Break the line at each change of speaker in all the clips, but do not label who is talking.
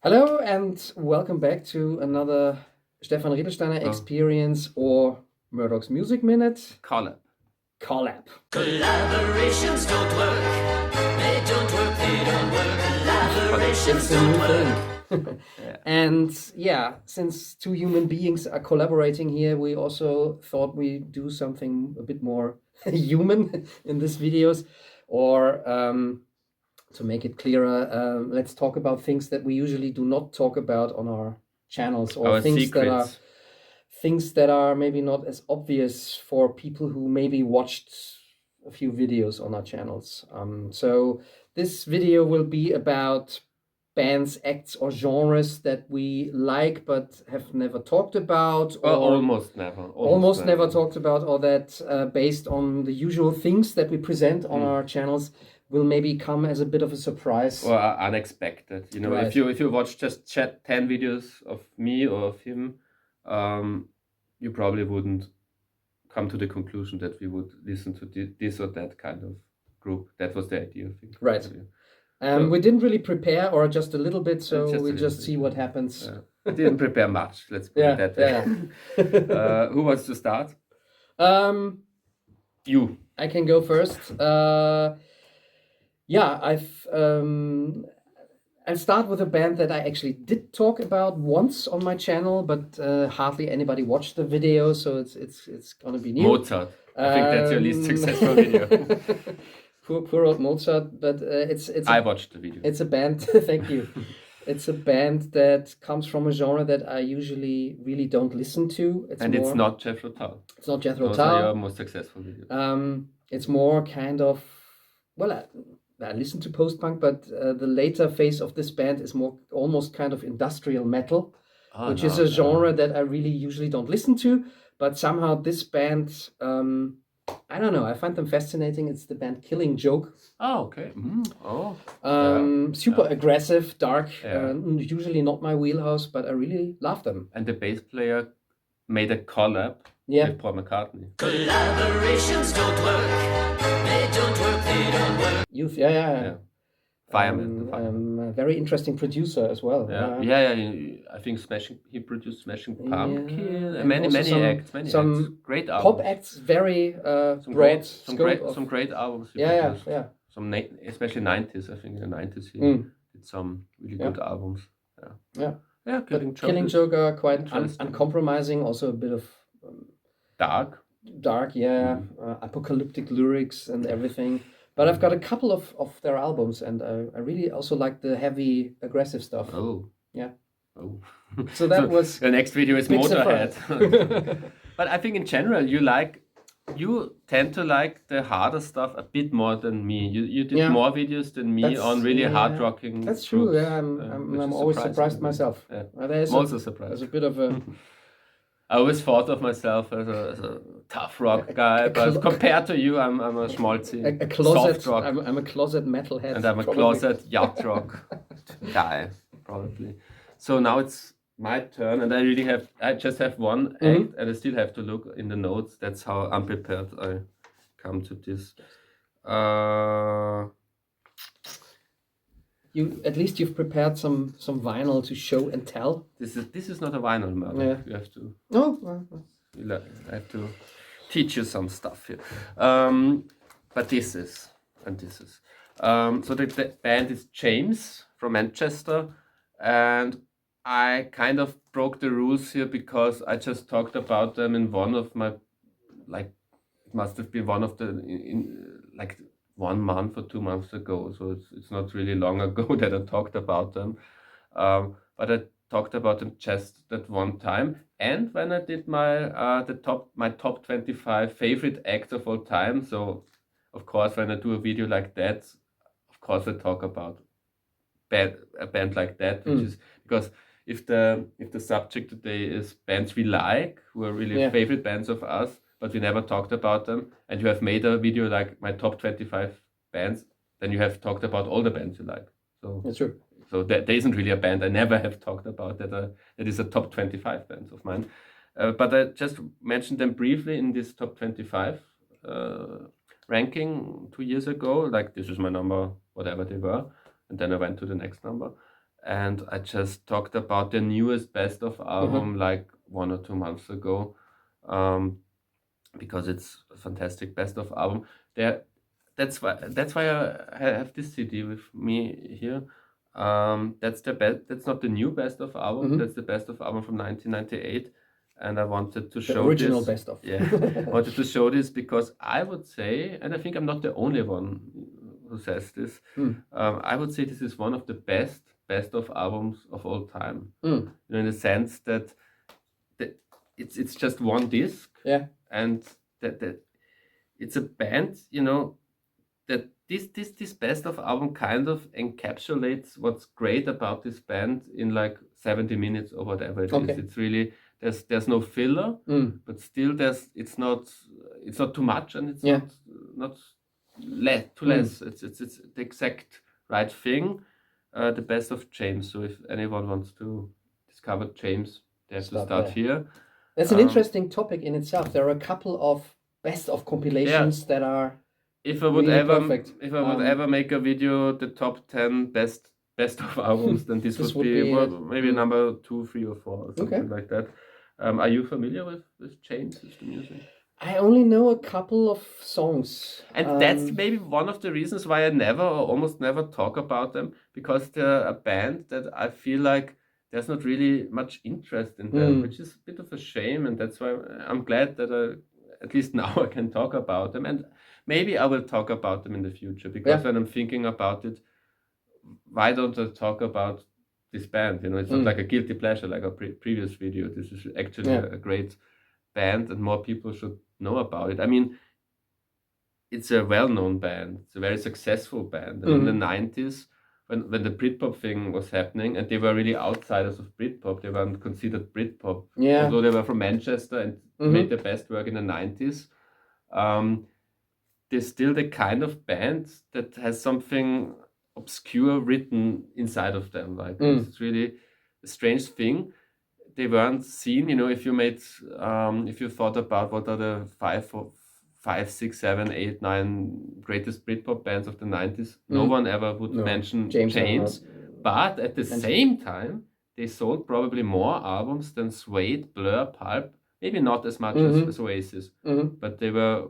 Hello and welcome back to another Stefan Riedelsteiner experience or Murdock's Music Minute
Collab.
collab.
Collaborations don't work. They don't work, they don't work. Collaborations
It's a new
don't work.
thing. And yeah, since two human beings are collaborating here, we also thought we'd do something a bit more human in these videos, or to make it clearer, let's talk about things that we usually do not talk about on our channels, or
Our
things
secrets.
that are maybe not as obvious for people who maybe watched a few videos on our channels. So this video will be about bands, acts, or genres that we like but have never talked about, or
Almost never.
almost never talked about, or that based on the usual things that we present on our channels will maybe come as a bit of a surprise.
Or unexpected. You know,
Right.
if you watch just 10 videos of me or of him, you probably wouldn't come to the conclusion that we would listen to this or that kind of group. That was the idea, I think.
Right.
So-
We didn't really prepare, or just a little bit, so
Just a
we
little
just
bit.
see what happens.
I didn't prepare much. Let's put it that way. Who wants to start? You.
I can go first. I'll start with a band that I actually did talk about once on my channel, but hardly anybody watched the video, so it's gonna be new.
Mozart. I think that's your least successful video.
Poor old Mozart, but
I watched the video.
it's a band. Thank you. It's a band that comes from a genre that I usually really don't listen to.
It's not Jethro Tull.
It's not Jethro
Those are
Tull.
your most successful videos.
It's more kind of, well, I listen to post-punk, but the later phase of this band is more almost kind of industrial metal, which is a genre that I really usually don't listen to. But somehow this band, I don't know, I find them fascinating. It's the band Killing Joke.
Oh, okay.
Super aggressive, dark,
Yeah.
usually not my wheelhouse, but I really love them.
And the bass player made a collab
Yeah.
with Paul McCartney.
Collaborations don't work. They don't work, they don't work.
Youth, yeah.
Fireman. the Fireman.
A very interesting producer as well.
I think he produced Smashing Pumpkin.
and
Many
also
acts. Great albums.
Pop acts, very broad scope.
Some great albums. He
Yeah.
produced. Especially 90s. I think in the 90s he did some really good albums.
Yeah.
Killing
Joke are quite
Interesting.
uncompromising. Also a bit of
Dark.
apocalyptic lyrics and everything. But I've got a couple of their albums, and I really also like the heavy, aggressive stuff.
Oh.
Yeah.
Oh.
So that was
the next video is
big
Motorhead.
surprise.
But I think in general you tend to like the harder stuff a bit more than me. You did more videos than me
That's-
on really
yeah.
hard rocking.
That's true.
groups,
Yeah,
which
I'm
is
always
surprising.
surprised myself.
Yeah.
There's
I'm also
there's
surprised.
a bit of a
I always thought of myself as a tough rock guy, but compared to you, I'm a schmaltzy,
a closet.
soft rock,
I'm a closet metalhead.
and I'm a
probably.
closet yacht rock guy, probably. So now it's my turn, and I just have one act, and I still have to look in the notes. That's how unprepared I come to this.
At least you've prepared some vinyl to show and tell.
This is not a vinyl, Murdock.
Yeah.
You have to.
No.
I have to teach you some stuff here. But this is. So the band is James from Manchester, and I kind of broke the rules here because I just talked about them in one of my, it must have been one of the, 1 month or 2 months ago. So it's not really long ago that I talked about them. But I talked about them just that one time. And when I did my top 25 favorite acts of all time, so of course when I do a video like that, of course I talk about a band like that, which is because if the subject today is bands we like, who are really favorite bands of us, but we never talked about them, and you have made a video like my top 25 bands, then you have talked about all the bands you like. So
That's true.
So there isn't really a band I never have talked about that is a top 25 bands of mine. But I just mentioned them briefly in this top 25 ranking 2 years ago. Like, this is my number, whatever they were. And then I went to the next number. and I just talked about their newest best of album like 1 or 2 months ago, because it's a fantastic best of album. That's why I have this CD with me here. That's the best. That's not the new best of album. That's the best of album from 1998, and I wanted to
The
show
original
this.
best of.
Yeah, I wanted to show this because I would say, and I think I'm not the only one who says this. I would say this is one of the best of albums of all time. You know, in the sense that it's just one disc.
Yeah.
And that it's a band, you know, that this best of album kind of encapsulates what's great about this band in like 70 minutes or whatever it is. It's really there's no filler, but still it's not too much, and it's not too less. It's the exact right thing. The best of James. So if anyone wants to discover James, they have to start here.
That's an interesting topic in itself. There are a couple of best of compilations that are
if I would
really
ever
perfect.
if I would ever make a video, the top 10 best of albums, then this would be
it.
maybe number 2, 3, or 4, or something like that. Are you familiar with James, with the music?
I only know a couple of songs.
And that's maybe one of the reasons why I never or almost never talk about them, because they're a band that I feel like there's not really much interest in them, which is a bit of a shame, and that's why I'm glad that at least now I can talk about them, and maybe I will talk about them in the future, because when I'm thinking about it, why don't I talk about this band? You know, it's not like a guilty pleasure like a previous video. This is actually a great band, and more people should know about it. I mean, it's a well-known band. It's a very successful band. And in the 90s, when the Britpop thing was happening, and they were really outsiders of Britpop, they weren't considered Britpop, although they were from Manchester and made their best work in the 90s. They're still the kind of band that has something obscure written inside of them. Like it's really a strange thing. They weren't seen, you know, if you thought about what are the 5, 6, 7, 8, 9 greatest Britpop bands of the 90s, no one ever would mention James. But at the same time, they sold probably more albums than Suede, Blur, Pulp, maybe not as much as Oasis, but they were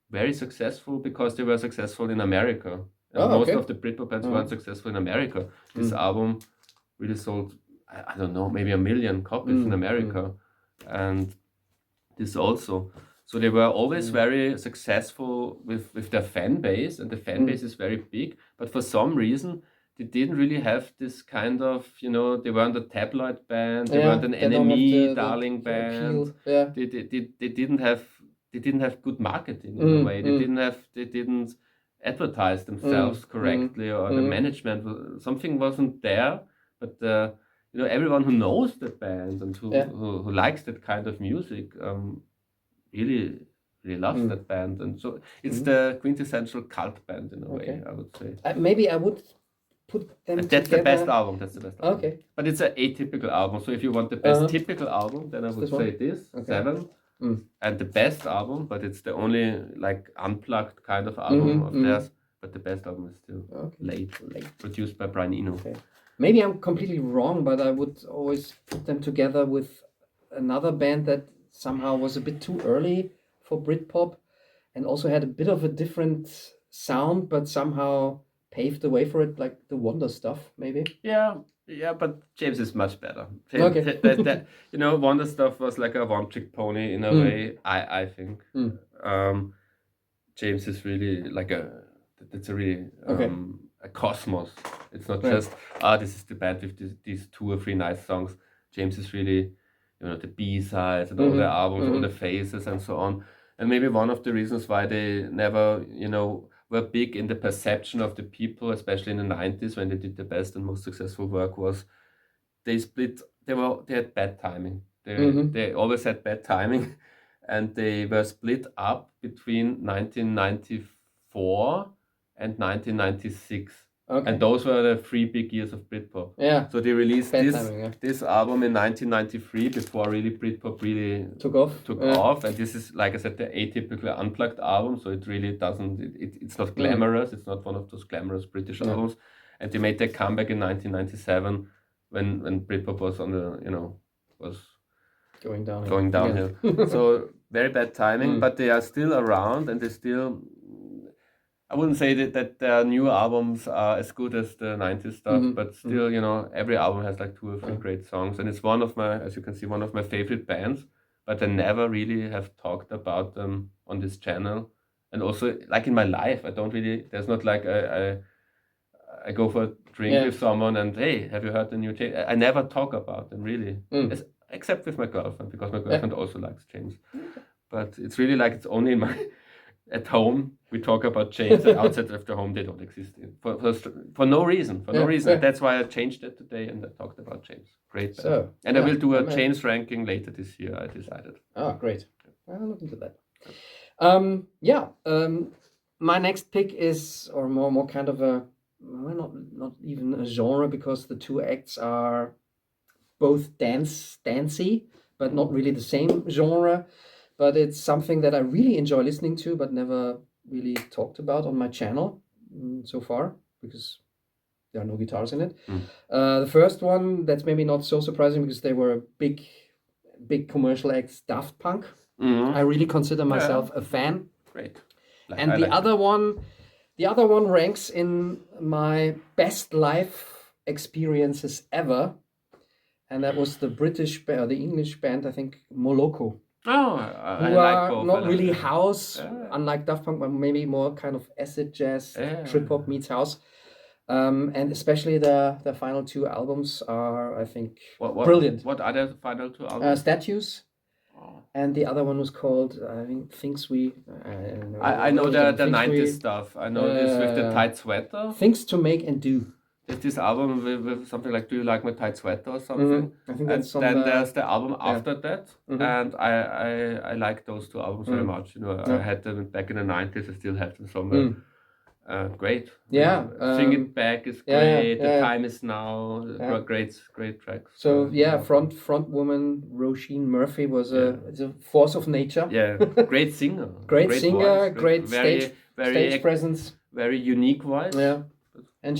very successful because they were successful in America. And most of the Britpop bands weren't successful in America. This album really sold, I don't know, maybe 1 million copies in America. And this also. So they were always very successful with their fan base, and the fan base is very big. But for some reason, they didn't really have this kind of, you know, they weren't a tabloid band, they weren't an enemy darling band. They didn't have good marketing in a way. They didn't advertise themselves correctly, or the management, something wasn't there. But you know, everyone who knows the band and who likes that kind of music really loves that band, and so it's the quintessential cult band in a way, I would say.
Maybe I would put them
That's
together.
the best album. That's the best album.
Okay.
But it's an atypical album. So if you want the best typical album, then I would say this 7. And the best album, but it's the only like unplugged kind of album of theirs. But the best album is still late, produced by Brian Eno.
Okay. Maybe I'm completely wrong, but I would always put them together with another band that somehow was a bit too early for Britpop, and also had a bit of a different sound, but somehow paved the way for it, like the Wonder Stuff, maybe.
Yeah, but James is much better. That, you know, Wonder Stuff was like a one-trick pony in a way, I think. James is really like it's a really a cosmos. It's not just this is the band with these 2 or 3 nice songs. James is really, you know, the B-sides and all the albums, all the phases and so on. And maybe one of the reasons why they never, you know, were big in the perception of the people, especially in the 90s when they did the best and most successful work, was they had bad timing. They always had bad timing, and they were split up between 1994 and 1996. And those were the 3 big years of Britpop. Yeah. So they released this album in 1993 before really Britpop really took off. And this is, like I said, the atypical unplugged album. So it really doesn't. It's not glamorous. It's not one of those glamorous British albums. and they made their comeback in 1997 when Britpop was on the was
Going downhill.
going downhill. So very bad timing, but they are still around, and they still. I wouldn't say that their new albums are as good as the 90s stuff, but still, every album has like 2 or 3 great songs, and it's one of my, as you can see, one of my favorite bands. But I never really have talked about them on this channel, and also like in my life, I don't really. There's not like I go for a drink with someone and hey, have you heard the new James? I never talk about them really, except with my girlfriend, because my girlfriend also likes James. But it's really like it's only in my at home we talk about James, and outside of the home they don't exist for no reason. That's why I changed it today and I talked about James. Great band.
So,
and I will do a James ranking later this year, I decided.
Oh, great. I'll look into that. My next pick is, or more kind of a, well, not even a genre, because the 2 acts are both dancey, but not really the same genre. But it's something that I really enjoy listening to, but never really talked about on my channel so far, because there are no guitars in it. The first one, that's maybe not so surprising, because they were big commercial acts, Daft Punk. I really consider myself a fan.
Great.
And the other one ranks in my best live experiences ever, and that was the the English band, I think, Moloko.
Oh,
who are both, not really house, unlike Daft Punk, but maybe more kind of acid jazz, trip hop meets house. And especially the final 2 albums are, I think, brilliant.
What are the final 2 albums?
Statues. And the other one was called, I think, Things We...
I know the 90s stuff. I know this with the tight sweater.
Things to Make and Do.
Is this album with something like Do You Like My Tight Sweater or something?
I think that's
and then there's the album after that. And I like those 2 albums very much. I had them back in the 90s. I still have them somewhere. Great.
Yeah.
Sing It Back is great. The Time Is Now. Great tracks.
So front woman Roisin Murphy was a force of nature.
Yeah, great singer.
great singer,
voice,
great stage presence.
Very unique voice.
Yeah. And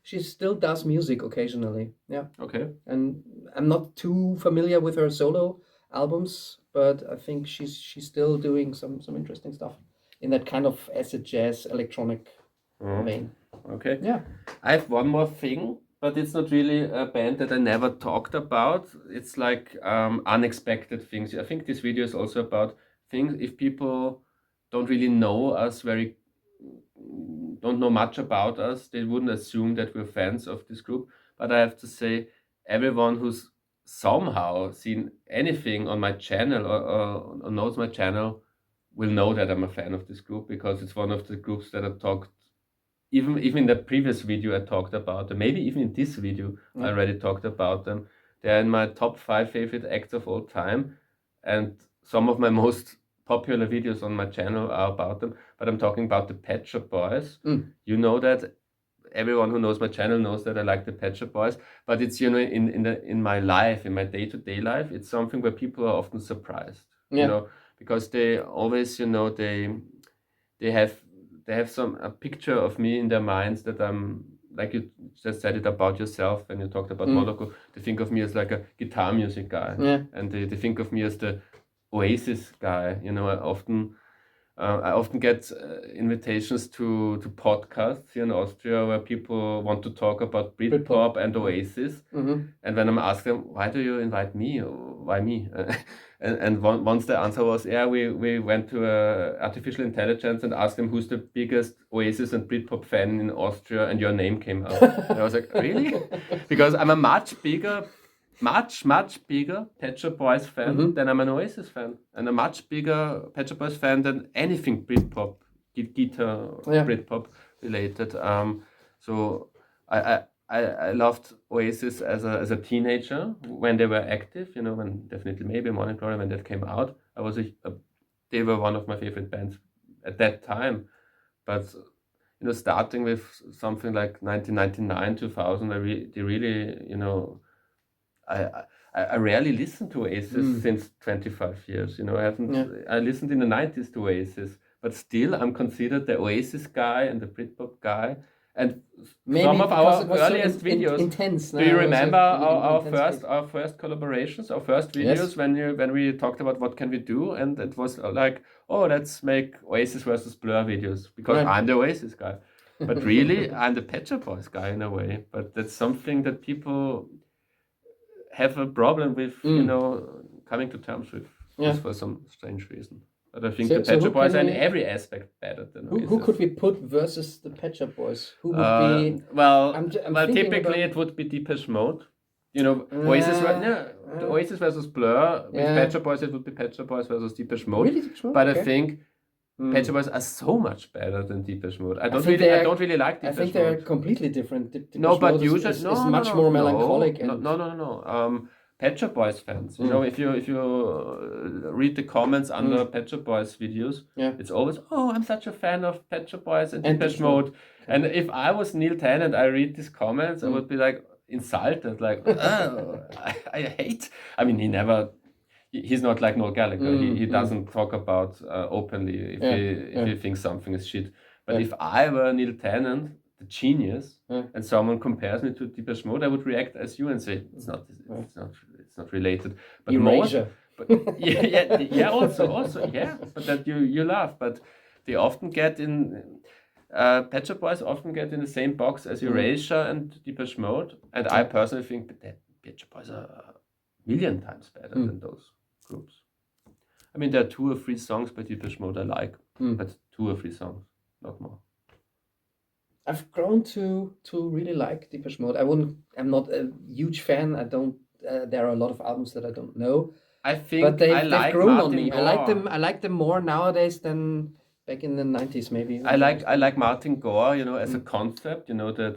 she still does music occasionally. Yeah.
Okay.
And I'm not too familiar with her solo albums, but I think she's still doing some interesting stuff in that kind of acid jazz electronic vein.
Okay.
Yeah.
I have one more thing, but it's not really a band that I never talked about. It's like unexpected things. I think this video is also about things if people don't really know us don't know much about us, they wouldn't assume that we're fans of this group. But I have to say, everyone who's somehow seen anything on my channel or knows my channel will know that I'm a fan of this group, because it's one of the groups that I talked, even in the previous video I talked about them, maybe even in this video I already talked about them. They're in my top 5 favorite acts of all time, and some of my most popular videos on my channel are about them, but I'm talking about the Pet Shop Boys. You know that everyone who knows my channel knows that I like the Pet Shop Boys, but it's in my life, in my day-to-day life, it's something where people are often surprised. Because they always they have a picture of me in their minds that I'm, like you just said it about yourself when you talked about Murdock. They think of me as like a guitar music guy, and they think of me as the Oasis guy. I often get invitations to podcasts here in Austria where people want to talk about Britpop and Oasis. And when I'm asked them, why do you invite me? Why me? and once the answer was, we went to artificial intelligence and asked them who's the biggest Oasis and Britpop fan in Austria, and your name came up. And I was like, really? Because I'm a much bigger Pet Shop Boys fan than I'm an Oasis fan, and a much bigger Pet Shop Boys fan than anything Britpop, guitar Britpop related. So I loved Oasis as a teenager when they were active. When definitely maybe Morning Glory, when that came out, they were one of my favorite bands at that time. But starting with something like 1999, 2000, they really I rarely listened to Oasis since 25 years. I listened in the 90s to Oasis, but still I'm considered the Oasis guy and the Britpop guy. And
Maybe
some of
because
our
it was so
earliest videos.
intense.
Do you remember our
intense
first collaborations, our first videos
Yes.
when we talked about what can we do, and it was like, oh, let's make Oasis versus Blur videos because
Right.
I'm the Oasis guy, but really I'm the Pet Shop Boys guy in a way. But that's something that people have a problem with, you know, coming to terms with,
Yeah.
just for some strange reason. But I think
So-
the
so
Pet
who
Shop Boys
can
are in
we-
every aspect better than
Who
Oasis.
could we put versus the Pet Shop Boys? Who would be?
Well,
I'm
well,
thinking
typically
about-
it would be Depeche Mode. You know, Oasis, the Oasis versus Blur. With
Yeah.
Pet Shop Boys, it would be Pet Shop Boys versus Depeche Mode.
Really, Depeche Mode?
But I
Okay.
think Pet Shop Boys are so much better than Depeche Mode. I don't
think
really,
they
I
are-
don't really like
I
Depeche
think they're
Mode.
completely different. Depeche
No, but
Mode
usually
is much more melancholic.
No,
and
no. Pet Shop Boys fans. You know, if you read the comments under Pet Shop Boys videos,
Yeah.
it's always, oh, I'm such a fan of Pet Shop Boys and
And
Depeche
Depeche Mode.
Mode. And if I was Neil Tennant, I read these comments, I would be like insulted, like, oh, I hate. I mean, he's not like Noel Gallagher. He doesn't talk about openly if he thinks something is shit. But if I were Neil Tennant, the genius, and someone compares me to Depeche Mode, I would react as you and say it's not related. But
Erasure.
but also, yeah. But that you laugh. But they often get in. Pet Shop Boys often get in the same box as Erasure and Depeche Mode, and I personally think that Pet Shop Boys are a million times better than those groups. I mean, there are 2 or 3 songs by Depeche Mode I like, but 2 or 3 songs, not more.
I've grown to really like Depeche Mode. I'm not a huge fan. I don't. There are a lot of albums that I don't know,
I think
but they've
like
grown
Martin
on me.
Gore.
I like them more nowadays than back in the 90s, maybe.
I like Martin Gore, you know, as a concept, you know, the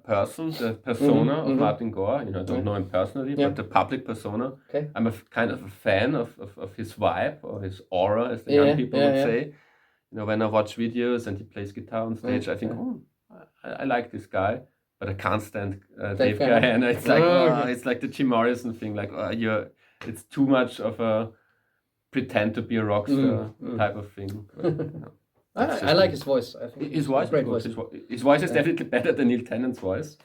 person, the persona of Martin Gore. You know, I don't know him personally, but the public persona.
Okay.
I'm kind of a fan of his vibe or his aura, as the young people would say. You know, when I watch videos and he plays guitar on stage, I think, oh, I like this guy, but I can't stand Dave
guy.
Gahan. It's like,
Okay.
it's like the Jim Morrison thing, like, it's too much of a pretend to be a rock star type of thing. But, you know,
I like his voice. I think
his voice,
great
is
voice.
good. His voice is definitely better than Neil Tennant's voice.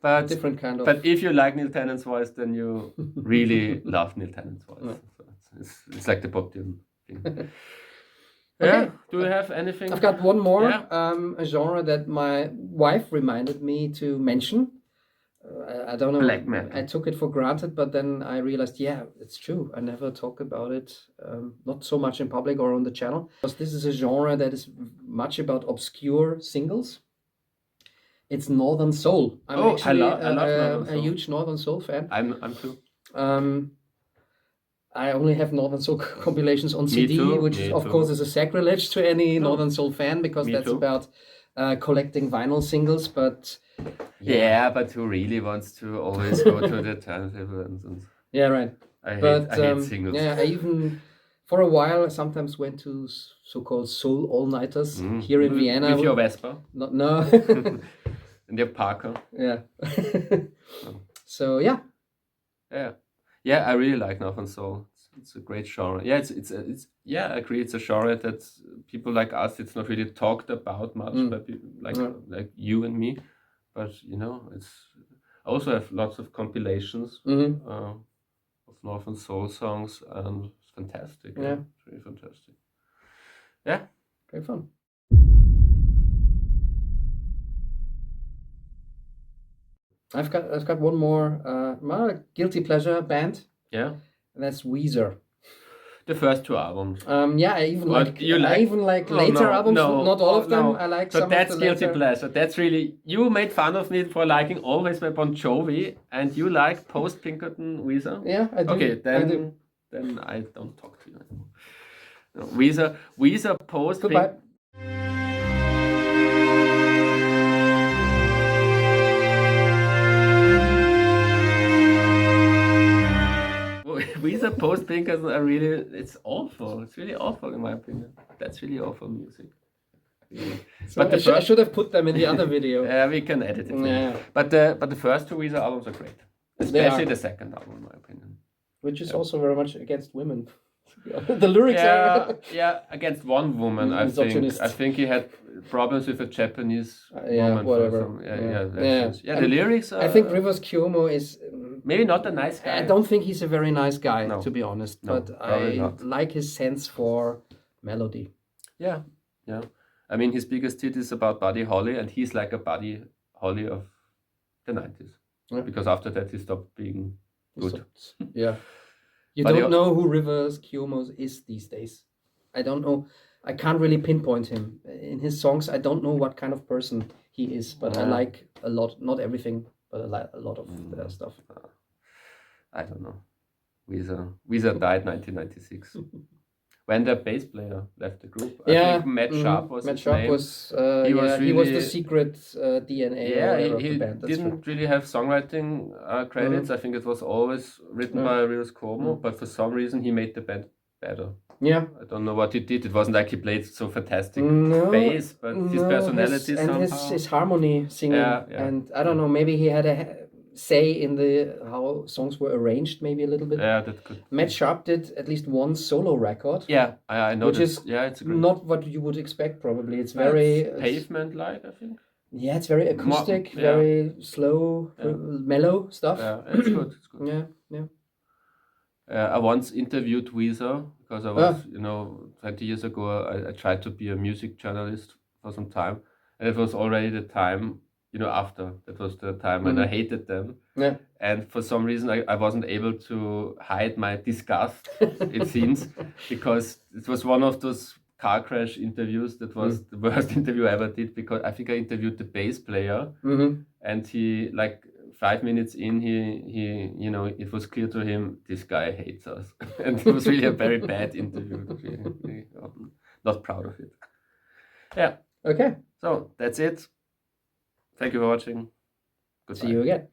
But different kind of.
But if you like Neil Tennant's voice, then you really love Neil Tennant's voice. So it's like the Bob Dylan thing. Yeah. Do you have anything?
I've got one more,
Yeah.
a genre that my wife reminded me to mention. I don't know.
Black metal.
I took it for granted, but then I realized, yeah, it's true. I never talk about it, not so much in public or on the channel, because this is a genre that is much about obscure singles. It's Northern Soul. I'm actually
I love Northern
a
Soul.
huge Northern Soul fan.
I'm too.
I only have Northern Soul compilations on CD,
too,
which
me
of
too.
course is a sacrilege to any Northern Soul fan, because
Me
that's
too.
about collecting vinyl singles. But
Yeah, but who really wants to always go to the turntable and
yeah, right.
I
But
hate singles.
yeah, I even for a while I sometimes went to so-called soul all-nighters here in Vienna.
With your Vespa
No.
and your Parker.
Yeah. So yeah.
Yeah, I really like Northern Soul. It's a great genre. Yeah, it's I agree. It's a genre that people like us. It's not really talked about much by people like you and me. But you know, I also have lots of compilations of Northern Soul songs, and it's fantastic.
Yeah.
It's really fantastic. Yeah,
Very fun. I've got one more my guilty pleasure band,
yeah.
and that's Weezer.
The first 2 albums.
Yeah, I even
What,
like
you like-
I even like
Oh,
later
no,
albums,
no,
not all
oh,
of them.
no.
I like
So
some
that's
of the
guilty
later.
pleasure. That's really, you made fun of me for liking Always by Bon Jovi, and you like post Pinkerton Weezer.
Yeah, I do.
Okay,
I do.
then I don't talk to you anymore. No, Weezer post
Goodbye.
Weezer post Pinkerton are really, it's awful. It's really awful in my opinion. That's really awful music. Really.
So
But the
I
first-
should have put them in the other video.
Yeah, we can edit it.
Yeah.
But the first 2 Weezer albums are great. Especially the second album, in my opinion.
Which is also very much against women. The lyrics are.
yeah, against one woman, I think.
Misogynist.
I think he had problems with a Japanese
Yeah,
woman.
whatever.
For some,
Yeah.
actions. Yeah, the
And
lyrics are.
I think Rivers Cuomo is.
Maybe not a nice guy.
I don't think he's a very nice guy,
No.
to be honest.
No,
But
probably
I
not.
like his sense for melody.
Yeah. I mean, his biggest hit is about Buddy Holly, and he's like a Buddy Holly of the 90s.
Yeah.
Because after that, he stopped being good.
So, yeah. You
But
don't know who Rivers Cuomo is these days. I don't know. I can't really pinpoint him. In his songs, I don't know what kind of person he is, but I like a lot, not everything, but I like a lot of their stuff.
I don't know. Weezer died 1996. When the bass player left the group. I think Matt Sharp was his name.
He was the
really-
secret DNA or whatever of the band. That's
didn't
true.
really have songwriting credits. I think it was always written by Rivers Cuomo, but for some reason he made the band better.
Yeah.
I don't know what he did. It wasn't like he played so fantastic
No,
bass, but his personality somehow.
his harmony singing,
Yeah.
and I don't know, maybe he had a say in the how songs were arranged, maybe a little bit.
Yeah, that could.
Matt Sharp did at least one solo record.
Yeah, I know.
Which is
it's a great.
not what you would expect. Probably it's very
pavement-like, I think.
Yeah, it's very acoustic,
yeah.
very slow, mellow stuff.
Yeah, it's good. It's good.
Yeah.
I once interviewed Weezer because I was, 20 years ago, I tried to be a music journalist for some time. And it was already the time, after. That was the time when I hated them.
Yeah.
And for some reason, I wasn't able to hide my disgust, it seems, because it was one of those car crash interviews that was the worst interview I ever did, because I think I interviewed the bass player and he, like, 5 minutes in, he it was clear to him, this guy hates us. And it was really a very bad interview. Really, not proud of it. Yeah.
Okay.
So that's it. Thank you for watching. Goodbye.
See you again.